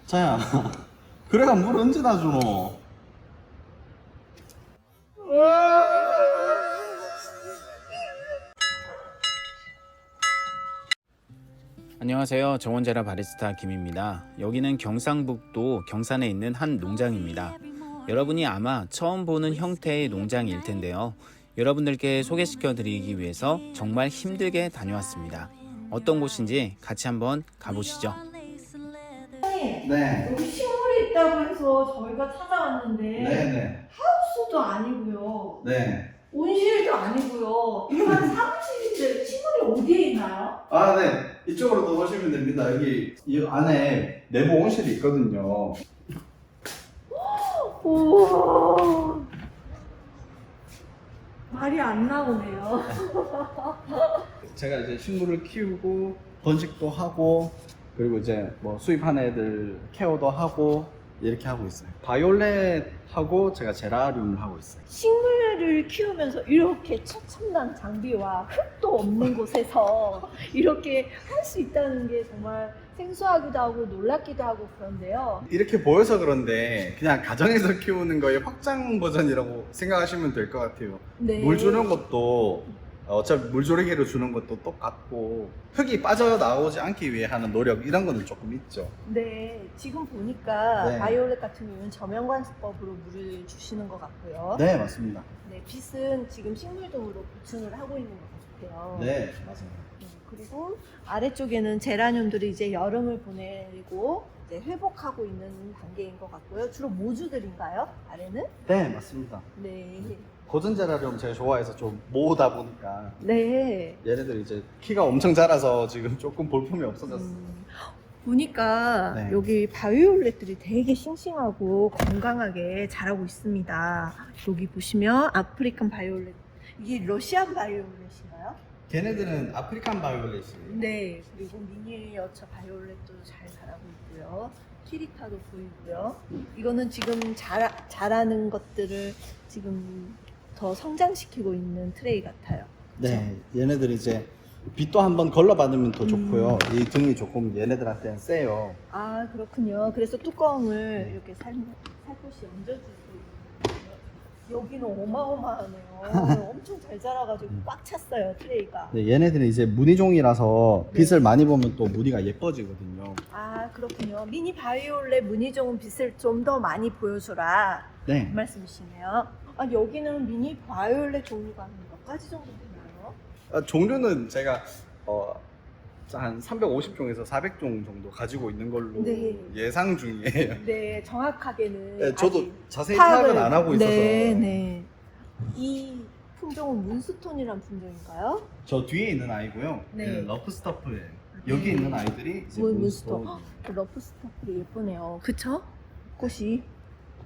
자야, 그래가 물 언제 다 주노? 안녕하세요. 정원제라 바리스타 김입니다. 여기는 경상북도 경산에 있는 한 농장입니다. 여러분이 아마 처음 보는 형태의 농장일 텐데요. 여러분들께 소개시켜 드리기 위해서 정말 힘들게 다녀왔습니다. 어떤 곳인지 같이 한번 가보시죠. 네. 여기 식물이 있다고 해서 저희가 찾아왔는데 네네. 하우스도 아니고요, 네. 온실도 아니고요, 일반 사무실인데 식물이 어디에 있나요? 아, 네. 이쪽으로 또 오시면 됩니다. 여기 이 안에 내부 온실이 있거든요. 우와, 말이 안 나오네요. 제가 이제 식물을 키우고 번식도 하고 그리고 이제 뭐 수입한 애들 케어도 하고 이렇게 하고 있어요. 바이올렛하고 제가 제라리움을 하고 있어요. 식물을 키우면서 이렇게 최첨단 장비와 흙도 없는 곳에서 이렇게 할 수 있다는 게 정말 생소하기도 하고 놀랍기도 하고 그런데요. 이렇게 보여서 그런데 그냥 가정에서 키우는 거의 확장 버전이라고 생각하시면 될 것 같아요. 네. 물 주는 것도 어차피 물조리개로 주는 것도 똑같고 흙이 빠져나오지 않기 위해 하는 노력 이런 거는 조금 있죠. 네, 지금 보니까 네. 바이올렛 같은 경우는 저면관수법으로 물을 주시는 것 같고요. 네, 맞습니다. 네, 빛은 지금 식물등으로 보충을 하고 있는 것 같아요. 네, 맞습니다. 그리고 아래쪽에는 제라늄들이 이제 여름을 보내고 이제 회복하고 있는 단계인 것 같고요. 주로 모주들인가요? 아래는? 네, 맞습니다. 네. 고전 제라리움 제가 좋아해서 좀 모으다 보니까 네. 얘네들 이제 키가 엄청 자라서 지금 조금 볼품이 없어졌어요. 보니까 네. 여기 바이올렛들이 되게 싱싱하고 건강하게 자라고 있습니다. 여기 보시면 아프리칸 바이올렛, 이게 러시안 바이올렛인가요? 걔네들은 아프리칸 바이올렛이. 네. 그리고 미니어처 바이올렛도 잘 자라고 있고요. 키리타도 보이고요. 이거는 지금 자라는 것들을 지금 더 성장시키고 있는 트레이 같아요. 네, 얘네들 이제 빛도 한번 걸러받으면 더 좋고요. 이 등이 조금 얘네들한테는 세요. 아, 그렇군요. 그래서 뚜껑을 이렇게 살포시 얹어주고 있거든요. 여기는 어마어마하네요. 엄청 잘 자라가지고 꽉 찼어요, 트레이가. 네, 얘네들은 이제 무늬종이라서 빛을 많이 보면 또 무늬가 예뻐지거든요. 아, 그렇군요. 미니 바이올렛 무늬종은 빛을 좀 더 많이 보여주라. 네, 그 말씀이시네요. 아, 여기는 미니 바이올렛 종류가 몇 가지 정도 되나요? 종류는 제가 한 350종에서 400종 정도 가지고 있는 걸로 네. 예상 중이에요. 네, 정확하게는 네, 저도 아직 자세히 파악은 안 하고 있어서. 네, 네. 이 품종은 문스톤이란 품종인가요? 저 뒤에 있는 아이고요. 네. 네, 러프스터프예요. 여기 네. 있는 아이들이 이제 문스톤. 문스톤. 그 러프스터프도 예쁘네요. 그쵸? 꽃이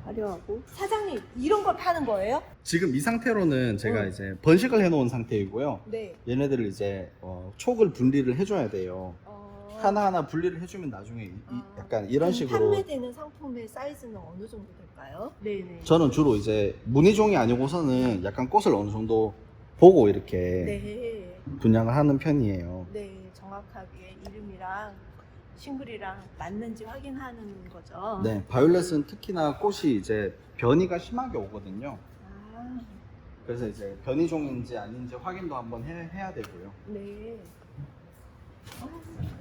화려하고. 사장님, 이런 걸 파는 거예요? 지금 이 상태로는 제가 응. 이제 번식을 해놓은 상태이고요. 네. 얘네들을 이제 촉을 분리를 해줘야 돼요. 하나하나 분리를 해주면 나중에 약간 이런 그럼 식으로. 판매되는 상품의 사이즈는 어느 정도 될까요? 네네. 저는 주로 이제 무늬종이 아니고서는 약간 꽃을 어느 정도 보고 이렇게 네. 분양을 하는 편이에요. 네, 정확하게 이름이랑 식물이랑 맞는지 확인하는 거죠. 네, 바이올렛은 특히나 꽃이 이제 변이가 심하게 오거든요. 아, 그래서 이제 변이종인지 아닌지 확인도 한번 해야 되고요. 네.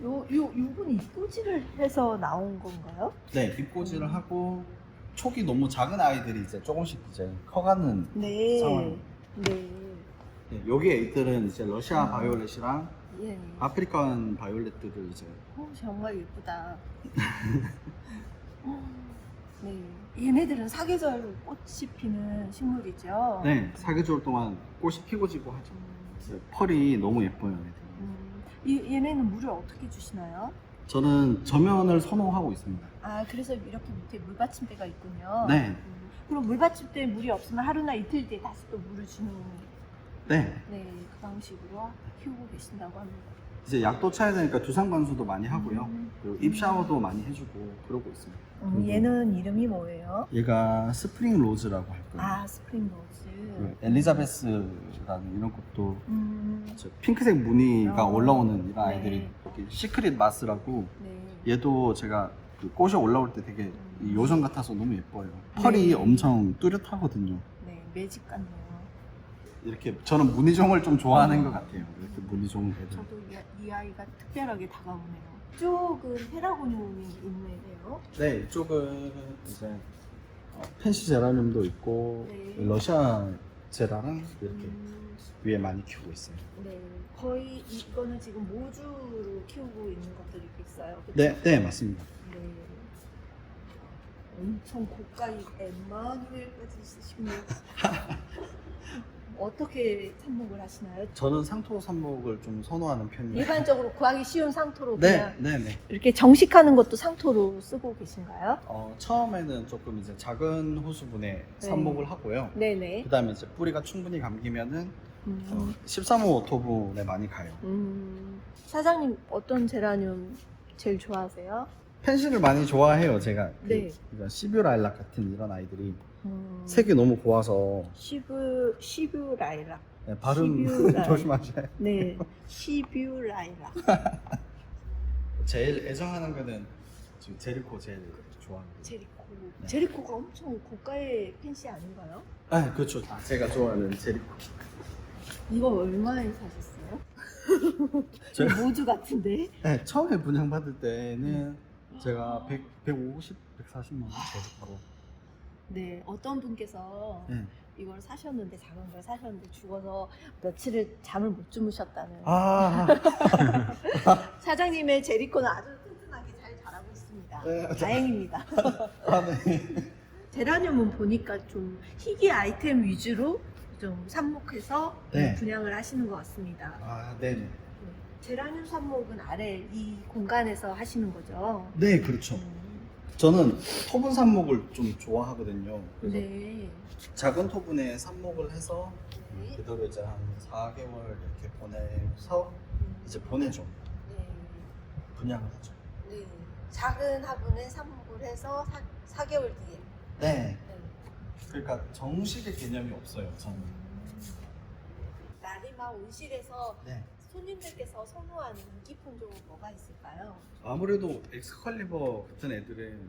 요건 입꼬지를 해서 나온 건가요? 네, 잎꽂이를 하고 촉이 너무 작은 아이들이 이제 조금씩 이제 커가는 네. 상황. 네. 네, 여기 애들은 이제 러시아 바이올렛이랑 예. 아프리칸 바이올렛들을 이제 정말 예쁘다. 네. 얘네들은 사계절 꽃이 피는 식물이죠. 네, 사계절 동안 꽃이 피고 지고 하죠. 이제 펄이 너무 예뻐요, 애들. 얘네는 물을 어떻게 주시나요? 저는 저면을 선호하고 있습니다. 아, 그래서 이렇게 밑에 물받침대가 있군요. 네. 그럼 물받침대에 물이 없으면 하루나 이틀 뒤에 다시 또 물을 주는, 네, 네, 그 방식으로 키우고 계신다고 합니다. 이제 약도 차야 되니까 두상 관수도 많이 하고요. 음. 그리고 입 샤워도 많이 해주고 그러고 있습니다. 얘는 이름이 뭐예요? 얘가 스프링 로즈라고 할 거예요. 아, 스프링 로즈. 그 엘리자베스라는 이런 것도 음, 저 핑크색 무늬가 어. 올라오는 이런 네. 아이들이 여기 시크릿 마스라고 네. 얘도 제가 그 꽃이 올라올 때 되게 이 요정 같아서 너무 예뻐요. 펄이 네. 엄청 뚜렷하거든요. 네, 매직 같네요. 이렇게 저는 무늬종을 좀 좋아하는 것 같아요. 이렇게 무늬종 애들. 저도 이 아이가 특별하게 다가오네요. 이쪽은 페라고니움이 있네요. 네, 이쪽은 이제 펜시 제라늄도 있고 네. 러시아 제라랑 이렇게 음, 위에 많이 키우고 있어요. 네, 거의 이거는 지금 모주로 키우고 있는 것들이 있어요. 그쵸? 네, 네 맞습니다. 네. 엄청 고가의 엠마누엘까지 쓰시네요. 어떻게 삽목을 하시나요? 저는 상토 삽목을 좀 선호하는 편이에요. 일반적으로 구하기 쉬운 상토로 네, 그냥 네, 네. 이렇게 정식하는 것도 상토로 쓰고 계신가요? 처음에는 조금 이제 작은 호수분에 삽목을 하고요. 네네. 그다음에 이제 뿌리가 충분히 감기면은 음, 13호 토분에 많이 가요. 사장님 어떤 제라늄 제일 좋아하세요? 펜시를 많이 좋아해요, 제가. 네. 시뷰라일락 같은 이런 아이들이 음, 색이 너무 고와서 시뷰라일락. 네, 발음 시뷰라일락. 조심하셔야 해요. 네, 시뷰라일락. 제일 애정하는 거는 지금 제리코 제일 좋아합니다. 제리코. 네. 제리코가 엄청 고가의 펜시 아닌가요? 아, 그렇죠. 제가 좋아하는 제리코. 이거 얼마에 사셨어요? 제가- 모주 같은데? 네, 처음에 분양받을 때는 제가 150, 140만 원 제리코. 네, 어떤 분께서 네. 이걸 사셨는데 작은 걸 사셨는데 죽어서 며칠을 잠을 못 주무셨다는 아, 사장님의 제리코는 아주 튼튼하게 잘 자라고 있습니다. 네, 다행입니다. 아, 네. 제라늄은 보니까 좀 희귀 아이템 위주로 좀 삽목해서 네. 분양을 하시는 것 같습니다. 아, 네네. 네. 제라늄 삽목은 아래 이 공간에서 하시는 거죠? 네, 그렇죠. 저는 토분 삽목을 좀 좋아하거든요. 그래서 네. 작은 토분에 삽목을 해서 네. 그대로 이제 한 4개월 이렇게 보내서 이제 보내죠. 네. 분양을 하죠. 네. 작은 화분에 삽목을 해서 4개월 뒤에. 네. 네. 그러니까 정식의 개념이 없어요, 저는. 나리마 온실에서 네. 손님들께서 선호하는 인기 품종은 뭐가 있을까요? 아무래도 엑스컬리버 같은 애들은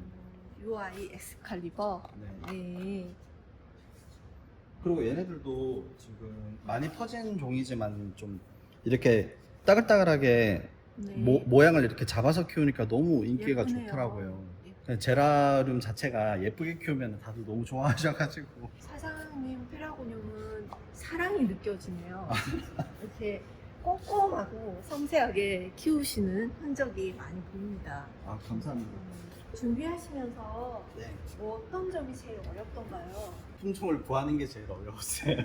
요 아이 엑스칼리버. 네. 네. 그리고 얘네들도 지금 많이 퍼진 종이지만 좀 이렇게 따글따글하게 네. 모양을 이렇게 잡아서 키우니까 너무 인기가 예쁘네요. 좋더라고요. 예쁘- 제라늄 자체가 예쁘게 키우면 다들 너무 좋아하셔가지고. 사장님 페라고늄은 사랑이 느껴지네요. 이렇게 꼼꼼하고 섬세하게 키우시는 흔적이 많이 보입니다. 아, 감사합니다. 준비하시면서 네. 뭐 어떤 점이 제일 어렵던가요? 품종을 구하는 게 제일 어려웠어요.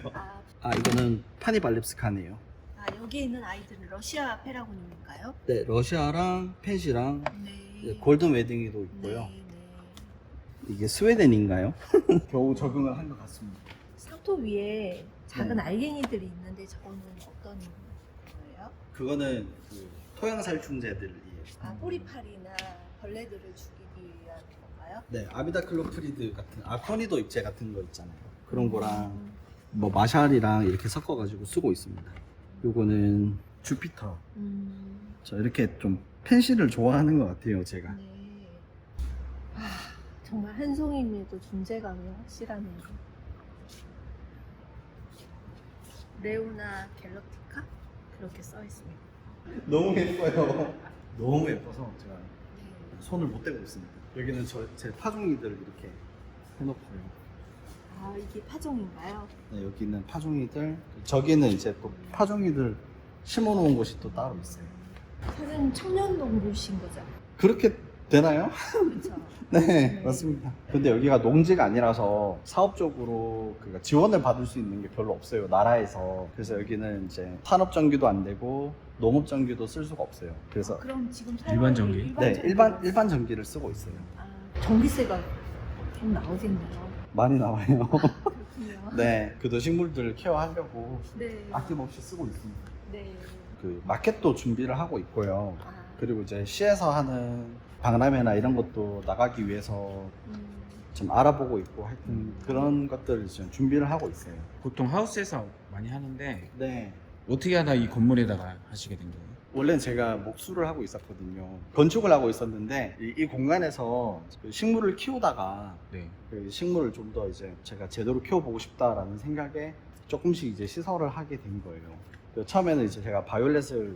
아, 이거는 파니발립스칸이에요. 여기 있는 아이들은 러시아 페라고늄인가요? 네, 러시아랑 펜시랑 네. 골든 웨딩이도 있고요. 네, 네. 이게 스웨덴인가요? 겨우 적응을 한 것 같습니다. 상토 위에 작은 네. 알갱이들이 있는데 저거는 어떤 거예요? 그거는 그 토양살충제들이에요. 꼬리파리나 벌레들을 죽이기 위한 건가요? 네, 아미다클로프리드 같은 아코니도 잎제 같은 거 있잖아요. 그런 거랑 뭐 마샬이랑 이렇게 섞어가지고 쓰고 있습니다. 요거는 주피터. 저 이렇게 좀 펜시를 좋아하는 것 같아요, 제가. 네. 정말 한 송이임에도 존재감이 확실하네요. 레오나 갤럭티카? 그렇게 써 있습니다. 너무 예뻐요. 너무 예뻐서 제가 네. 손을 못 대고 있습니다. 여기는 제 파종이들 이렇게 해놓고요. 이게 파종인가요? 네, 여기는 파종이들, 저기는 이제 또 파종이들 심어놓은 곳이 또 따로 있어요. 사장님 청년 농부신 거죠? 그렇게 되나요? 그렇죠. 네, 네. 맞습니다. 근데 여기가 농지가 아니라서 사업적으로 그러니까 지원을 받을 수 있는 게 별로 없어요, 나라에서. 그래서 여기는 이제 산업전기도 안 되고 농업전기도 쓸 수가 없어요. 그래서 그럼 지금 일반 전기? 네, 전기로- 일반 전기를 쓰고 있어요. 전기세가 좀 나오겠네요. 많이 나와요. 그렇군요. 네, 그도 식물들 케어하려고 네. 아낌없이 쓰고 있습니다. 네. 그 마켓도 준비를 하고 있고요. 아, 그리고 이제 시에서 하는 박람회나 이런 것도 나가기 위해서 좀 알아보고 있고 하여튼 그런 것들을 지금 준비를 하고 있어요. 보통 하우스에서 많이 하는데 네. 어떻게 하다 이 건물에다가 하시게 된 거예요? 원래는 제가 목수를 하고 있었거든요. 건축을 하고 있었는데 이 공간에서 그 식물을 키우다가 네. 그 식물을 좀 더 이제 제가 제대로 키워보고 싶다라는 생각에 조금씩 이제 시설을 하게 된 거예요. 그 처음에는 이제 제가 바이올렛을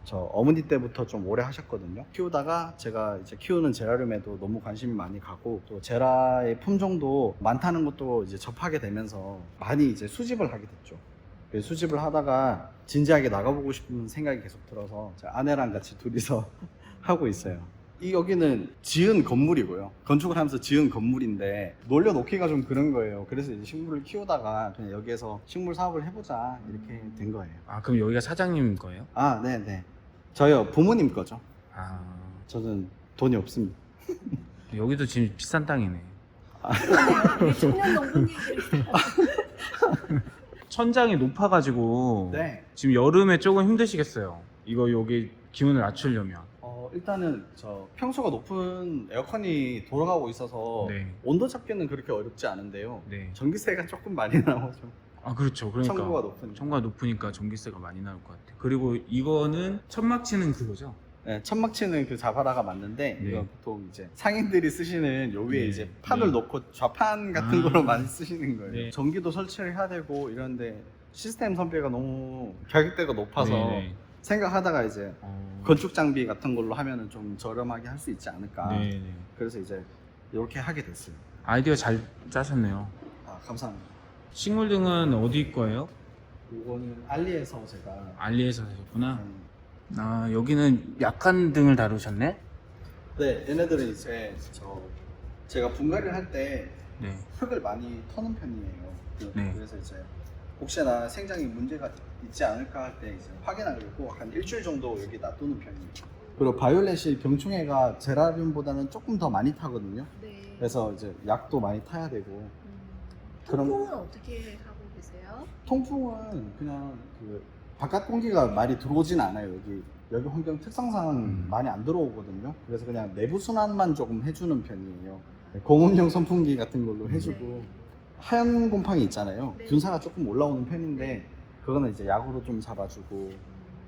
저 어머니 때부터 좀 오래 하셨거든요. 키우다가 제가 이제 키우는 제라늄에도 너무 관심이 많이 가고 또 제라의 품종도 많다는 것도 이제 접하게 되면서 많이 이제 수집을 하게 됐죠. 그 수집을 하다가 진지하게 나가보고 싶은 생각이 계속 들어서 제 아내랑 같이 둘이서 하고 있어요. 이 여기는 지은 건물이고요. 건축을 하면서 지은 건물인데 놀려놓기가 좀 그런 거예요. 그래서 이제 식물을 키우다가 그냥 여기에서 식물 사업을 해보자 이렇게 된 거예요. 아 그럼 여기가 사장님 거예요? 아, 네네. 저요 부모님 거죠. 아 저는 돈이 없습니다. 여기도 지금 비싼 땅이네. 그러네요. 청년 농부님들이 천장이 높아가지고 네. 지금 여름에 조금 힘드시겠어요. 이거 여기 기온을 낮추려면. 일단은 저 평수가 높은 에어컨이 돌아가고 있어서 네. 온도 잡기는 그렇게 어렵지 않은데요. 네. 전기세가 조금 많이 나오죠. 아 그렇죠. 그러니까 청구가 높으니까. 청구가 높으니까 전기세가 많이 나올 것 같아요. 그리고 이거는 천막 치는 그거죠? 네, 천막 치는 그 자바라가 맞는데 네. 이건 보통 이제 상인들이 쓰시는 요 위에 네. 이제 판을 네. 놓고 좌판 같은 아. 거로 많이 쓰시는 거예요. 네. 전기도 설치를 해야 되고 이런데 시스템 선비가 너무 가격대가 높아서 네네. 생각하다가 이제 건축 장비 같은 걸로 하면은 좀 저렴하게 할 수 있지 않을까. 네네. 그래서 이제 이렇게 하게 됐어요. 아이디어 잘 짜셨네요. 아, 감사합니다. 식물 등은 어디 거예요? 이거는 알리에서 제가 알리에서 사셨구나. 음, 아 여기는 약한 등을 다루셨네? 네, 얘네들은 이제 제가 분갈이를 할 때 네. 흙을 많이 터는 편이에요. 네. 그래서 이제 혹시나 생장에 문제가 있지 않을까 할 때 이제 확인하려고 한 일주일 정도 여기 놔두는 편이에요. 그리고 바이올렛이 병충해가 제라늄보다는 조금 더 많이 타거든요. 네. 그래서 이제 약도 많이 타야 되고 그럼- 통풍은 어떻게 하고 계세요? 통풍은 그냥 그 바깥 공기가 많이 들어오진 않아요. 여기 환경 특성상 많이 안 들어오거든요. 그래서 그냥 내부 순환만 조금 해주는 편이에요. 공업용 선풍기 같은 걸로 해주고 네. 하얀 곰팡이 있잖아요. 네. 균사가 조금 올라오는 편인데 그거는 이제 약으로 좀 잡아주고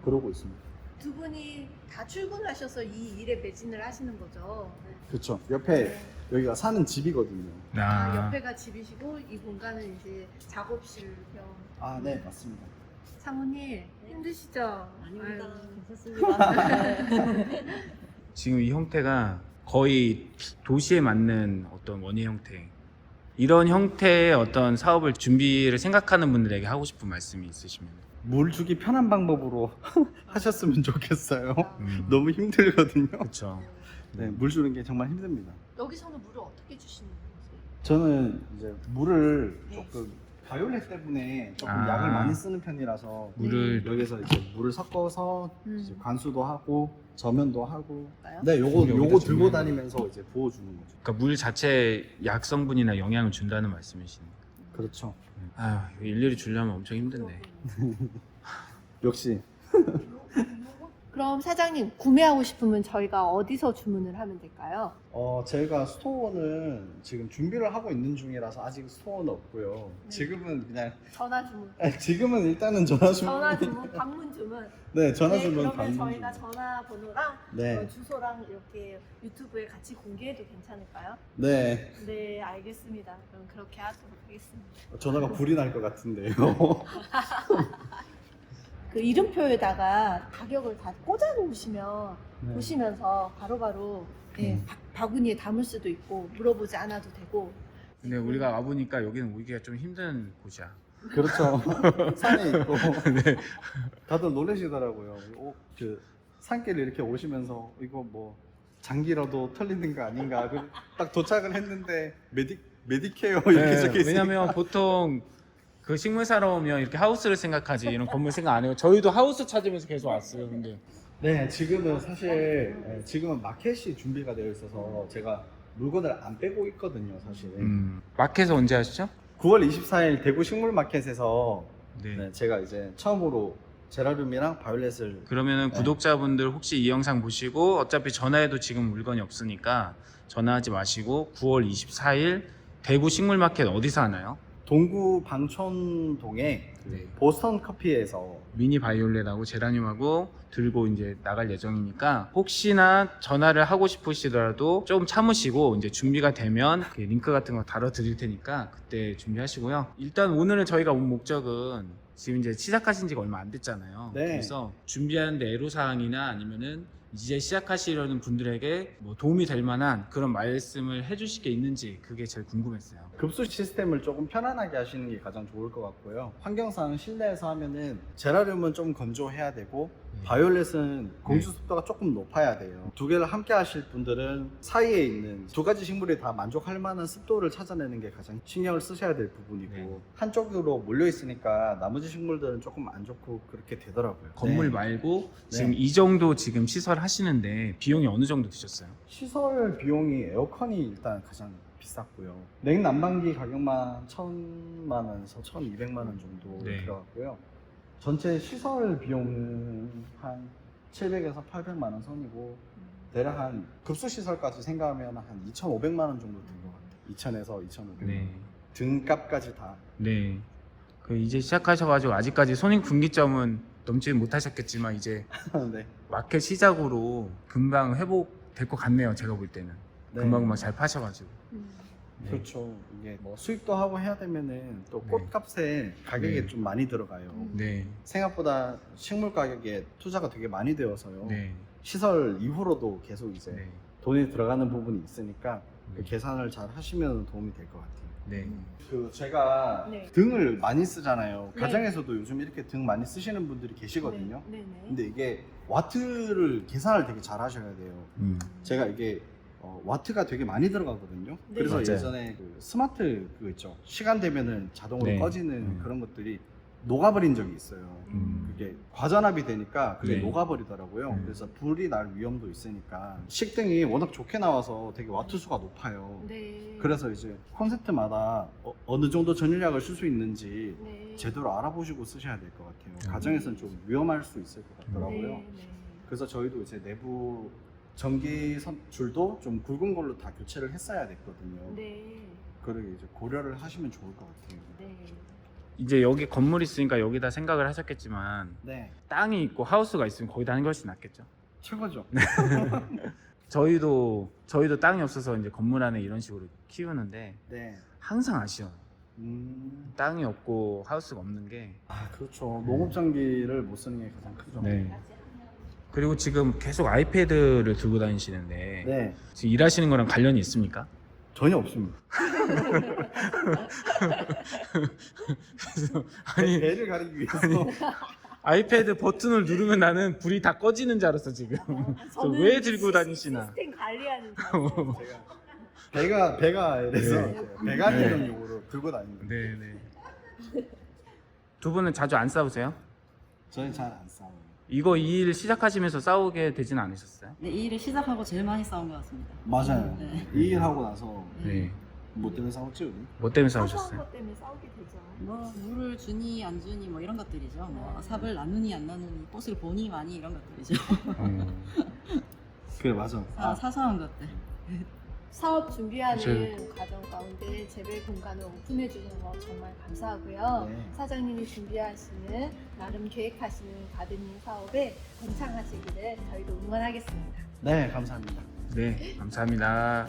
그러고 있습니다. 두 분이 다 출근하셔서 이 일에 매진을 하시는 거죠? 그렇죠. 옆에 네. 여기가 사는 집이거든요. 옆에가 집이시고 이 공간은 이제 작업실 겸. 아, 네, 맞습니다. 사모님 힘드시죠? 아닙니다. 아유, 괜찮습니다. 지금 이 형태가 거의 도시에 맞는 어떤 원예 형태. 이런 형태의 어떤 사업을 준비를 생각하는 분들에게 하고 싶은 말씀이 있으시면. 물 주기 편한 방법으로 하셨으면 좋겠어요. 음. 너무 힘들거든요. 그렇죠. 네, 물 주는 게 정말 힘듭니다. 여기서는 물을 어떻게 주시는 거세요? 저는 이제 물을 네. 조금 바이올렛 때문에 조금 아. 약을 많이 쓰는 편이라서 물을 여기서 이제 물을 섞어서 이제 관수도 하고 저면도 하고. 네, 요거 여기다 들고 주면. 다니면서 이제 부어주는 거죠. 그러니까 물 자체에 약 성분이나 영향을 준다는 말씀이시네요. 그렇죠. 아유, 일일이 주려면 엄청 힘든데. 역시 그럼 사장님 구매하고 싶으면 저희가 어디서 주문을 하면 될까요? 저희가 스토어는 지금 준비를 하고 있는 중이라서 아직 스토어는 없고요. 네. 지금은 그냥 전화 주문. 지금은 일단은 전화 주문. 전화 주문, 방문 주문. 네, 전화 네, 주문 그러면 방문 저희가 주문. 전화번호랑 네, 주소랑 이렇게 유튜브에 같이 공개해도 괜찮을까요? 네. 네, 알겠습니다. 그럼 그렇게 하도록 하겠습니다. 전화가 불이 날 것 같은데요. 그 이름표에다가 가격을 다 꽂아 놓으시면 네. 보시면서 바로바로 네, 바구니에 담을 수도 있고 물어보지 않아도 되고. 근데 우리가 와보니까 여기는 오기가 좀 힘든 곳이야. 그렇죠. 산에 있고 네. 다들 놀라시더라고요. 그 산길 이렇게 오시면서 이거 뭐 장기라도 털리는 거 아닌가. 딱 도착을 했는데 메디케어 이렇게 네, 적혀 있으니까. 왜냐면 보통 그 식물 사러 오면 이렇게 하우스를 생각하지 이런 건물 생각 안 해요. 저희도 하우스 찾으면서 계속 왔어요. 근데 네, 지금은 사실 지금은 마켓이 준비가 되어 있어서 제가 물건을 안 빼고 있거든요, 사실. 마켓은 언제 하시죠? 9월 24일 대구 식물마켓에서 네. 네, 제가 이제 처음으로 제라늄이랑 바이올렛을 그러면은 네. 구독자분들 혹시 이 영상 보시고 어차피 전화해도 지금 물건이 없으니까 전화하지 마시고 9월 24일 대구 식물마켓 어디서 하나요? 동구 방촌동에 그 네. 보스턴 커피에서 미니 바이올렛하고 제라늄하고 들고 이제 나갈 예정이니까 혹시나 전화를 하고 싶으시더라도 좀 참으시고 이제 준비가 되면 그 링크 같은 거 달아 드릴 테니까 그때 준비하시고요. 일단 오늘은 저희가 온 목적은 지금 이제 시작하신 지가 얼마 안 됐잖아요. 네. 그래서 준비하는데 애로사항이나 아니면은 이제 시작하시려는 분들에게 뭐 도움이 될 만한 그런 말씀을 해주실 게 있는지 그게 제일 궁금했어요. 급수 시스템을 조금 편안하게 하시는 게 가장 좋을 것 같고요. 환경상 실내에서 하면은 제라늄은 좀 건조해야 되고 바이올렛은 공수 습도가 조금 높아야 돼요. 두 개를 함께 하실 분들은 사이에 있는 두 가지 식물이 다 만족할 만한 습도를 찾아내는 게 가장 신경을 쓰셔야 될 부분이고 네. 한쪽으로 몰려 있으니까 나머지 식물들은 조금 안 좋고 그렇게 되더라고요. 건물 네. 말고 지금 네. 이 정도 지금 시설 하시는데 비용이 어느 정도 드셨어요? 시설 비용이 에어컨이 일단 가장 비쌌고요. 냉난방기 가격만 1,000만 원에서 1,200만 원 정도 네. 들어갔고요. 전체 시설 비용은 한 700에서 800만 원 선이고 대략 한 급수 시설까지 생각하면 한 2,500만 원 정도 든 것 같아요. 2,000에서 2,500만 네. 원. 등값까지 다. 네. 그 이제 시작하셔가지고 아직까지 손익분기점은 넘지 못하셨겠지만 이제 네. 마켓 시작으로 금방 회복될 것 같네요. 제가 볼 때는 네. 금방 잘 파셔가지고. 네. 그렇죠. 이게 뭐 수익도 하고 해야 되면은 또 네. 꽃값에 가격이 네. 좀 많이 들어가요. 네. 생각보다 식물 가격에 투자가 되게 많이 되어서요. 네. 시설 이후로도 계속 이제 네. 돈이 들어가는 부분이 있으니까 그 네. 계산을 잘 하시면 도움이 될 것 같아요. 네. 그 제가 네. 등을 많이 쓰잖아요. 네. 가정에서도 요즘 이렇게 등 많이 쓰시는 분들이 계시거든요. 네. 네네. 근데 이게 와트를 계산을 되게 잘 하셔야 돼요. 제가 이게 와트가 되게 많이 들어가거든요. 네. 그래서 맞아요. 예전에 그 스마트 그거 있죠. 시간 되면은 자동으로 네. 꺼지는 그런 것들이 녹아버린 적이 있어요. 그게 과전압이 되니까 그게 네. 녹아버리더라고요. 그래서 불이 날 위험도 있으니까 식등이 워낙 좋게 나와서 되게 와트 수가 높아요. 네. 그래서 이제 콘센트마다 어느 정도 전류량을 쓸 수 있는지 네. 제대로 알아보시고 쓰셔야 될 것 같아요. 음. 가정에서는 좀 위험할 수 있을 것 같더라고요. 네. 네. 그래서 저희도 이제 내부 전기 줄도 좀 굵은 걸로 다 교체를 했어야 됐거든요. 네. 그걸 이제 고려를 하시면 좋을 것 같아요. 네. 이제 여기 건물 있으니까 여기다 생각을 하셨겠지만 네, 땅이 있고 하우스가 있으면 거기다 하는 게 훨씬 낫겠죠. 최고죠. 저희도 땅이 없어서 이제 건물 안에 이런 식으로 키우는데 네. 항상 아쉬워요. 음. 땅이 없고 하우스가 없는 게. 아, 그렇죠. 농업 장비를 못 쓰는 게 가장 크죠. 네. 그리고 지금 계속 아이패드를 들고 다니시는데 네, 지금 일하시는 거랑 관련이 있습니까? 전혀 없습니다. 그래서 아니 배를 가리기 위해서. 아이패드 버튼을 누르면 나는 불이 다 꺼지는 줄 알았어 지금. 그래서 저는 왜 들고 다니시나? 시스템 관리하는 제가 배가 이래서 네. 배가 네. 되는 용으로 들고 다니는 거예요. 네네. 두 분은 자주 안 싸우세요? 저는 잘 안 싸워요. 이거 이 일 시작하시면서 싸우게 되진 않으셨어요? 네, 이 일을 시작하고 제일 많이 싸운 것 같습니다. 맞아요. 네. 이 일 하고 나서 네. 뭐 때문에 싸웠지 우리? 뭐 때문에 사소한 싸우셨어요? 것 때문에 싸우게 되죠. 뭐 물을 주니 안 주니 뭐 이런 것들이죠. 뭐 삽을 나누니 안 나누니 꽃을 보니 마니 이런 것들이죠. 그래 맞아. 사소한 것들. 사업 준비하는 과정 가운데 재배 공간을 오픈해 주는 거 정말 감사하고요. 네. 사장님이 준비하시는 나름 계획하시는 가드닝 사업에 번창하시기를 저희도 응원하겠습니다. 네, 감사합니다. 네, 감사합니다.